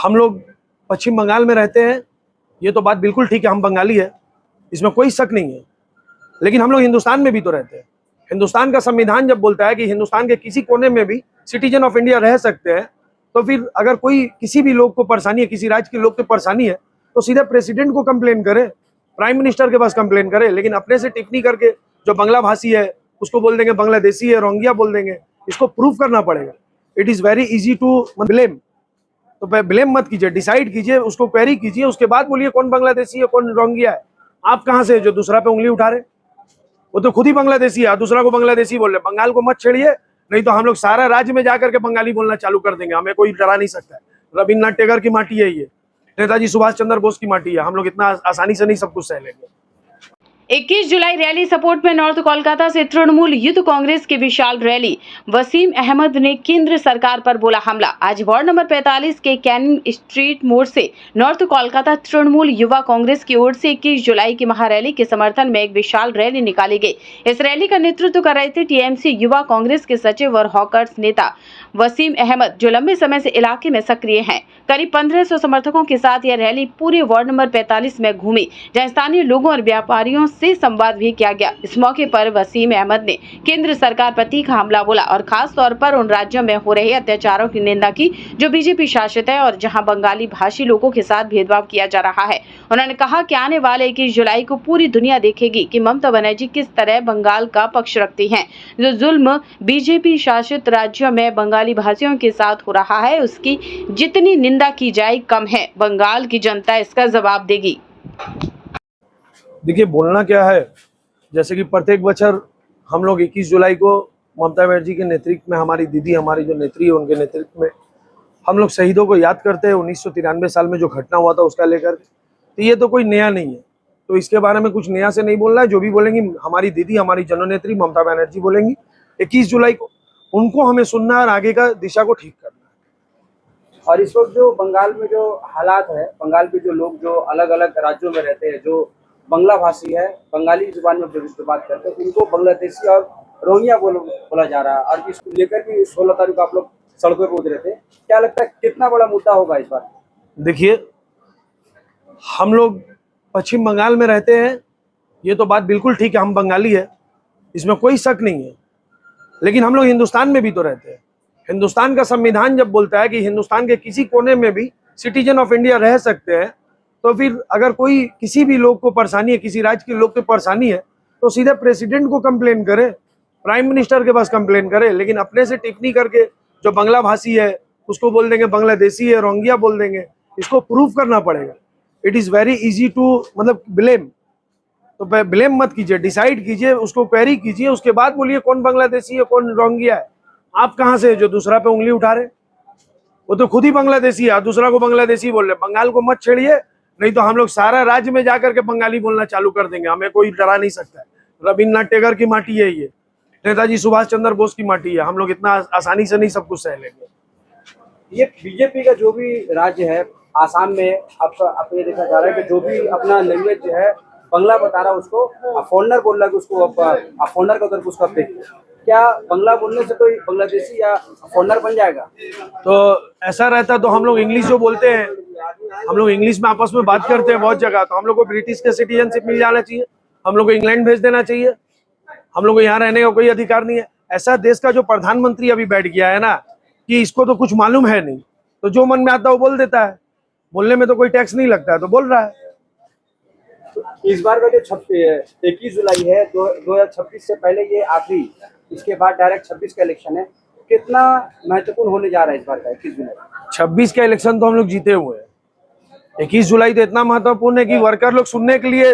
हम लोग पश्चिम बंगाल में रहते हैं, ये तो बात बिल्कुल ठीक है, हम बंगाली है, इसमें कोई शक नहीं है। लेकिन हम लोग हिंदुस्तान में भी तो रहते हैं। हिंदुस्तान का संविधान जब बोलता है कि हिंदुस्तान के किसी कोने में भी सिटीजन ऑफ इंडिया रह सकते हैं, तो फिर अगर कोई किसी भी लोग को परेशानी है, किसी राज्य के लोग को परेशानी है, तो सीधे प्रेसिडेंट को कंप्लेन करे, प्राइम मिनिस्टर के पास कंप्लेन करे। लेकिन अपने से टिप्पणी करके जो बंगला भाषी है उसको बोल देंगे बांग्लादेशी है, रोहिंग्या बोल देंगे। इसको प्रूव करना पड़ेगा। It is very easy to blame. तो ब्लेम मत कीजिए, डिसाइड कीजिए, उसको क्वेरी कीजिए, उसके बाद बोलिए कौन बांग्लादेशी है, कौन रोहिंग्या है। आप कहाँ से जो दूसरा पे उंगली उठा रहे? वो तो खुद ही बांग्लादेशी है, दूसरा को बांग्लादेशी बोल रहे। बंगाल को मत छेड़िए, नहीं तो हम लोग सारा राज्य में जाकर के बंगाली बोलना चालू कर देंगे। हमें कोई डरा नहीं सकता है। रविन्द्रनाथ टैगोर की माटी है ये, नेताजी सुभाष चंद्र बोस की माटी है। हम लोग इतना आसानी से नहीं सब कुछ सह लेंगे। 21 जुलाई रैली सपोर्ट में नॉर्थ कोलकाता से तृणमूल युद्ध कांग्रेस की विशाल रैली। वसीम अहमद ने केंद्र सरकार पर बोला हमला। आज वार्ड नंबर 45 के कैनिंग स्ट्रीट मोड़ से नॉर्थ कोलकाता तृणमूल युवा कांग्रेस की ओर से 21 जुलाई की महारैली के समर्थन में एक विशाल रैली निकाली गई। इस रैली का नेतृत्व कर रहे थे टीएमसी युवा कांग्रेस के सचिव और हॉकर्स नेता वसीम अहमद, जो लंबे समय से इलाके में सक्रिय हैं। करीब 1500 समर्थकों के साथ यह रैली पूरे वार्ड नंबर 45 में घूमी, जहां स्थानीय लोगों और व्यापारियों से संवाद भी किया गया। इस मौके पर वसीम अहमद ने केंद्र सरकार पर तीखा हमला बोला और खास तौर पर उन राज्यों में हो रहे अत्याचारों की निंदा की जो बीजेपी शासित है और जहां बंगाली भाषी लोगों के साथ भेदभाव किया जा रहा है। उन्होंने कहा कि आने वाले 21 जुलाई को पूरी दुनिया देखेगी कि ममता बनर्जी किस तरह बंगाल का पक्ष रखती हैं। जो जुल्म बीजेपी शासित राज्यों में बंगाली भाषियों के साथ हो रहा है, उसकी जितनी निंदा की जाए कम है। बंगाल की जनता इसका जवाब देगी। देखिए, बोलना क्या है, जैसे कि प्रत्येक बच्चर हम लोग 21 जुलाई को ममता बनर्जी के नेतृत्व में, हमारी दीदी, हमारी जो नेत्री है उनके नेतृत्व में हम लोग शहीदों को याद करते हैं। 1993 साल में जो घटना हुआ था उसका लेकर, तो ये तो कोई नया नहीं है, तो इसके बारे में कुछ नया से नहीं बोलना है। जो भी बोलेंगी हमारी दीदी, हमारी जननेत्री ममता बनर्जी बोलेंगी 21 जुलाई को, उनको हमें सुनना है और आगे का दिशा को ठीक करना है। और इस वक्त जो बंगाल में जो हालात है, बंगाल के जो लोग जो अलग अलग राज्यों में रहते हैं, जो बंगला भाषी है, बंगाली जुबान में बात करते हैं, उनको बांग्लादेशी और रोहिंग्या बोला जा रहा है। और इसको लेकर भी 16 तारीख को आप लोग सड़कों पर उतरे थे। क्या लगता है कितना बड़ा मुद्दा होगा इस बार? देखिए, हम लोग पश्चिम बंगाल में रहते हैं, ये तो बात बिल्कुल ठीक है, हम बंगाली है, इसमें कोई शक नहीं है। लेकिन हम लोग हिंदुस्तान में भी तो रहते हैं। हिंदुस्तान का संविधान जब बोलता है कि हिंदुस्तान के किसी कोने में भी सिटीजन ऑफ इंडिया रह सकते हैं, तो फिर अगर कोई किसी भी लोग को परेशानी है, किसी राज्य के लोग को परेशानी है, तो सीधे प्रेसिडेंट को कंप्लेन करे, प्राइम मिनिस्टर के पास कंप्लेन करे। लेकिन अपने से टिप्पणी करके जो बंगला भाषी है उसको बोल देंगे बांग्लादेशी है, रोहिंग्या बोल देंगे। इसको प्रूव करना पड़ेगा। It is very easy to blame. तो ब्लेम मत कीजिए, डिसाइड कीजिए, उसको क्वेरी कीजिए, उसके बाद बोलिए कौन बांग्लादेशी है, कौन रोहिंग्या है। आप कहाँ से जो दूसरा पे उंगली उठा रहे? वो तो खुद ही बांग्लादेशी है, दूसरा को बांग्लादेशी बोल रहे। बंगाल को मत छेड़िए, नहीं तो हम लोग सारा राज्य में जाकर के बंगाली बोलना चालू कर देंगे। हमें कोई डरा नहीं सकता है। रविन्द्रनाथ टैगोर की माटी है ये, नेताजी सुभाष चंद्र बोस की माटी है। हम लोग इतना आसानी से नहीं सब कुछ सह लेंगे। ये बीजेपी का जो भी राज्य है, आसाम में आप ये देखा जा रहा है कि जो भी अपना लैंग्वेज जो है बंगला बता रहा है, उसको फॉरनर बोल रहा है, उसको फॉरनर का तरफ उसका फेंक। क्या बंगला बोलने से कोई बांग्लादेशी या फॉरनर बन जाएगा? तो ऐसा रहता तो हम लोग इंग्लिश जो बोलते हैं, हम लोग इंग्लिश में आपस में बात करते हैं बहुत जगह, तो हम लोग को ब्रिटिश के सिटीजनशिप मिल जाना चाहिए, हम लोग को इंग्लैंड भेज देना चाहिए, हम लोग को यहाँ रहने का कोई अधिकार नहीं है। ऐसा देश का जो प्रधानमंत्री अभी बैठ गया है ना, कि इसको तो कुछ मालूम है नहीं, तो जो मन में आता है वो बोल देता है। बोलने में तो कोई टैक्स नहीं लगता है, तो बोल रहा है। इस बार का जो 21 जुलाई है 2026 से पहले ये आखिरी, इसके बाद डायरेक्ट 26 का इलेक्शन है। कितना महत्वपूर्ण होने जा रहा है इस बार का 21 जुलाई? 26 का इलेक्शन तो हम लोग जीते हुए हैं। 21 जुलाई तो इतना महत्वपूर्ण है कि वर्कर लोग सुनने के लिए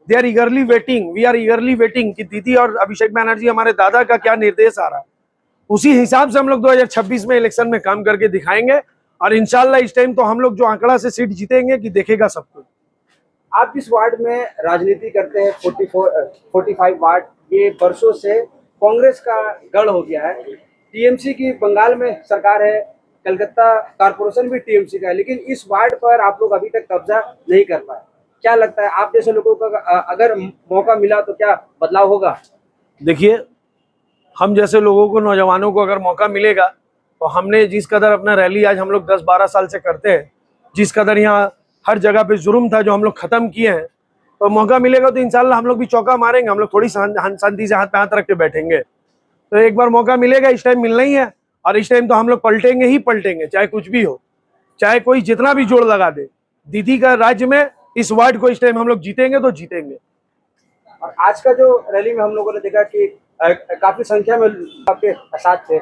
they are eagerly waiting, we are eagerly waiting कि दीदी और अभिषेक बैनर्जी हमारे दादा का क्या निर्देश आ रहा है, उसी हिसाब से हम लोग 2026 में इलेक्शन में काम करके दिखाएंगे। और इंशाल्लाह इस टाइम तो हम लोग जो आंकड़ा से सीट जीतेंगे कि देखेगा सब कुछ। आप जिस वार्ड में राजनीति करते हैं, 45 वार्ड, ये वर्षों से कांग्रेस का गढ़ हो गया है। टीएमसी की बंगाल में सरकार है, कलकत्ता कारपोरेशन भी टीएमसी का है, लेकिन इस वार्ड पर आप लोग अभी तक कब्जा नहीं कर पाए। क्या लगता है आप जैसे लोगों का अगर मौका मिला तो क्या बदलाव होगा? देखिए, हम जैसे लोगों को, नौजवानों को अगर मौका मिलेगा, तो हमने जिस कदर अपना रैली आज हम लोग 10-12 साल से करते हैं, जिस कदर यहाँ हर जगह पे जुर्म था जो हम लोग खत्म किए हैं, तो मौका मिलेगा तो इंशाल्लाह हम लोग भी चौका मारेंगे। हम लोग थोड़ी शांति से हाथ पे हाथ रख के बैठेंगे। तो एक बार मौका मिलेगा, इस टाइम मिलना ही है, और इस टाइम तो हम लोग पलटेंगे ही पलटेंगे, चाहे कुछ भी हो, चाहे कोई जितना भी जोड़ लगा दे। दीदी का राज्य में इस वार्ड को इस टाइम हम लोग जीतेंगे तो जीतेंगे। और आज का जो रैली में हम लोगों ने देखा कि काफी संख्या में आपके साथ थे,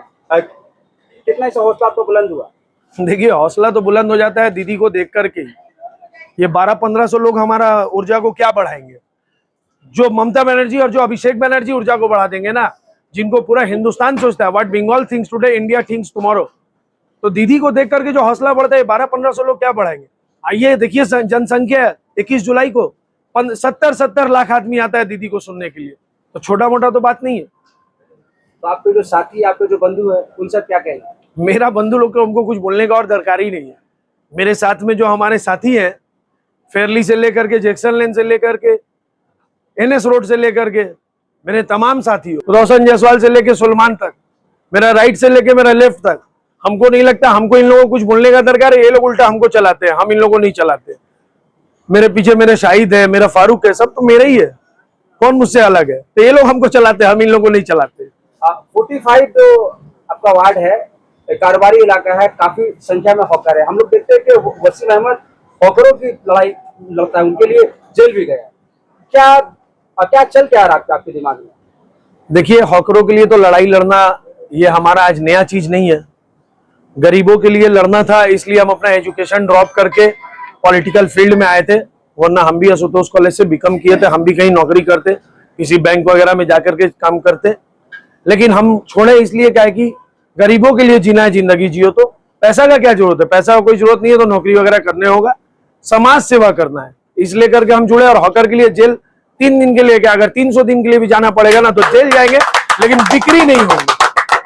कितना इस हौसला आपको बुलंद हुआ? देखिए, हौसला तो बुलंद हो जाता है दीदी को देख करके। ये 1200-1500 लोग हमारा ऊर्जा को क्या बढ़ाएंगे? जो ममता बनर्जी और जो अभिषेक बनर्जी ऊर्जा को बढ़ा देंगे ना, जिनको पूरा हिंदुस्तान सोचता है, what Bengal thinks today India thinks tomorrow. तो दीदी को देख करके जो हौसला बढ़ता है, 1200-1500 लोग क्या बढ़ाएंगे? आइए देखिए, जनसंख्या 21 जुलाई को 70 लाख आदमी आता है दीदी को सुनने के लिए। तो छोटा मोटा तो बात नहीं है। तो आपके जो साथी, आपके जो बंधु है, उनसे क्या कहेंगे? मेरा बंधु लोग को हमको कुछ बोलने का और दरकार ही नहीं है। मेरे साथ में जो हमारे साथी हैं, फेरली से लेकर के जैक्सन लेन से लेकर के NS रोड से लेकर के मेरे तमाम साथी हो, रोशन जायसवाल से लेकर सुलेमान तक, मेरा राइट से लेकर मेरा लेफ्ट तक, हमको नहीं लगता हमको इन लोगों को कुछ बोलने का दरकार है। ये लोग उल्टा हमको चलाते हैं, हम इन लोगों को नहीं चलाते। मेरे पीछे मेरे शाहिद है, मेरा फारूक है, सब तो मेरा ही है, कौन मुझसे अलग है? तो ये लोग हमको चलाते हैं, हम इन लोगों को नहीं चलाते। 45 जो आपका वार्ड है, कारोबारी इलाका है, काफी संख्या में हॉकर है। हम लोग देखते हैं कि वसीम अहमद हॉकरों की लड़ाई लड़ता है, उनके लिए जेल भी गया। क्या चल क्या रहा है आपके दिमाग में? देखिए, हॉकरों के लिए तो लड़ाई लड़ना ये हमारा आज नया चीज नहीं है। गरीबों के लिए लड़ना था, इसलिए हम अपना एजुकेशन ड्रॉप करके पॉलिटिकल फील्ड में आए थे। वरना हम भी आशुतोष कॉलेज से बीकॉम किए थे, हम भी कहीं नौकरी करते, किसी बैंक वगैरह में जाकर के काम करते। लेकिन हम छोड़े इसलिए क्या है कि गरीबों के लिए जीना है, जिंदगी जियो। तो पैसा का क्या जरूरत है? पैसा का कोई जरूरत नहीं है, तो नौकरी वगैरह करने होगा, समाज सेवा करना है, इसलिए करके हम जुड़े। और हॉकर के लिए जेल 3 दिन के लिए क्या, अगर 300 दिन के लिए भी जाना पड़ेगा ना तो जेल जाएंगे, लेकिन बिक्री नहीं होगी।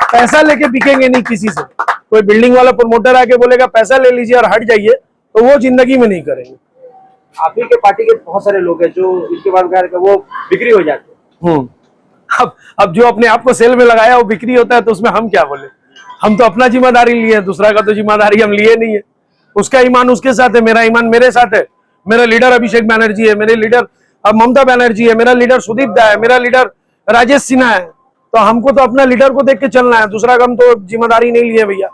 पैसा लेके बिकेंगे नहीं किसी से। कोई बिल्डिंग वाला प्रमोटर आके बोलेगा पैसा ले लीजिए और हट जाइए, तो वो जिंदगी में नहीं करेंगे। आप ही के पार्टी के बहुत सारे लोग हैं जो इसके बाद वो बिक्री हो जाते हैं। अब जो अपने आप को सेल में लगाया वो बिक्री होता है, तो उसमें हम क्या बोले? हम तो अपना जिम्मेदारी लिए, दूसरा का तो जिम्मेदारी हम लिए नहीं है। उसका ईमान उसके साथ है, मेरा ईमान मेरे साथ है। मेरा लीडर अभिषेक बनर्जी है, मेरे लीडर ममता बनर्जी है, मेरा लीडर सुदीप दा है, मेरा लीडर राजेश सिन्हा है। तो हमको तो अपना लीडर को देख के चलना है, दूसरा का हम तो जिम्मेदारी नहीं लिए भैया।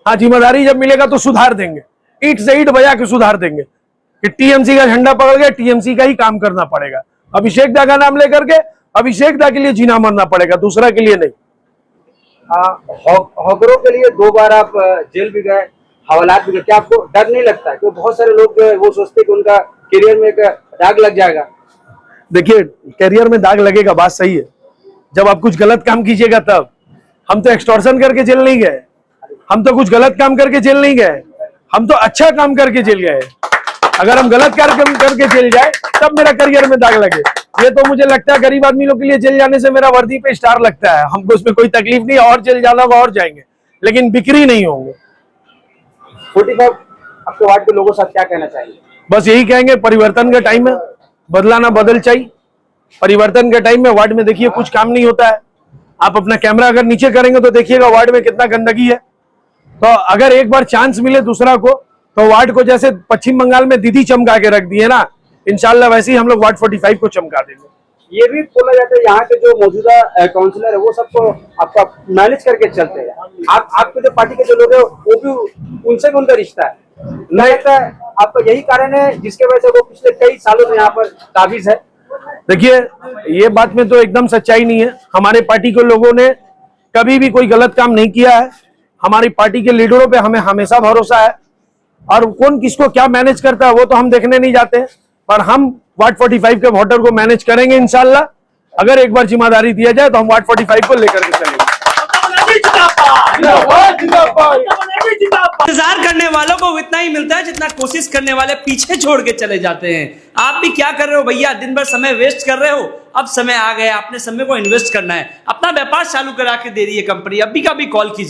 हाँ, जिम्मेदारी जब मिलेगा तो सुधार देंगे, ईंट से ईंट बजा के सुधार देंगे कि टीएमसी का झंडा पकड़ के टीएमसी का ही काम करना पड़ेगा। अभिषेक दा का नाम लेकर के अभिषेक दा के लिए जीना मरना पड़ेगा, दूसरा के लिए नहीं। हॉकरों के लिए 2 बार आप जेल भी गए, हवालात भी गए। क्या आपको डर नहीं लगता? क्योंकि बहुत सारे लोग जो है वो सोचते कि उनका करियर में एक दाग लग जाएगा। देखिए, करियर में दाग लगेगा, बात सही है, जब आप कुछ गलत काम कीजिएगा तब। हम तो एक्सटॉर्शन करके जेल नहीं गए, हम तो कुछ गलत काम करके जेल नहीं गए, हम तो अच्छा काम करके जेल गए। अगर हम गलत काम करके जेल जाए तब मेरा करियर में दाग लगे, ये तो मुझे लगता है गरीब आदमी लोग के लिए जेल जाने से मेरा वर्दी पे स्टार लगता है। हमको उसमें कोई तकलीफ नहीं, और जेल जाना होगा और जाएंगे, लेकिन बिक्री नहीं होंगे। 45 आपके वार्ड के लोगों से क्या कहना चाहिए? बस यही कहेंगे, परिवर्तन का टाइम है, बदला ना बदल चाहिए। परिवर्तन के टाइम में वार्ड में देखिए कुछ काम नहीं होता है। आप अपना कैमरा अगर नीचे करेंगे तो देखिएगा वार्ड में कितना गंदगी है। तो अगर एक बार चांस मिले दूसरा को, तो वार्ड को जैसे पश्चिम बंगाल में दीदी चमका के रख दिए ना, इंशाल्लाह वैसे ही हम लोग वार्ड 45 को चमका देंगे। ये भी बोला जाता है यहाँ के जो मौजूदा काउंसलर है वो सबको आपका मैनेज करके चलते हैं। आपके जो पार्टी के जो लोग हैं वो भी उनसे भी उनका रिश्ता है, नहीं लगता है आपका यही कारण है जिसके वजह से वो पिछले कई सालों से यहाँ पर काबिज है? देखिए, ये बात में तो एकदम सच्चाई नहीं है। हमारे पार्टी के लोगों ने कभी भी कोई गलत काम नहीं किया है। हमारी पार्टी के लीडरों पे हमें हमेशा भरोसा है, और कौन किसको क्या मैनेज करता है वो तो हम देखने नहीं जाते हैं, पर हम वार्ड 45 के वोटर को मैनेज करेंगे इंशाल्लाह। अगर एक बार जिम्मेदारी दिया जाए तो हम वार्ड 45 को लेकर के चलेंगे। इंतजार करने वालों को इतना ही मिलता है जितना कोशिश करने वाले पीछे छोड़ के चले जाते हैं। आप भी क्या कर रहे हो भैया? दिन भर समय वेस्ट कर रहे हो, अब समय आ गया, अपने समय को इन्वेस्ट करना है। अपना व्यापार चालू करा के दे रही है कंपनी, अभी का भी कॉल कीजिए।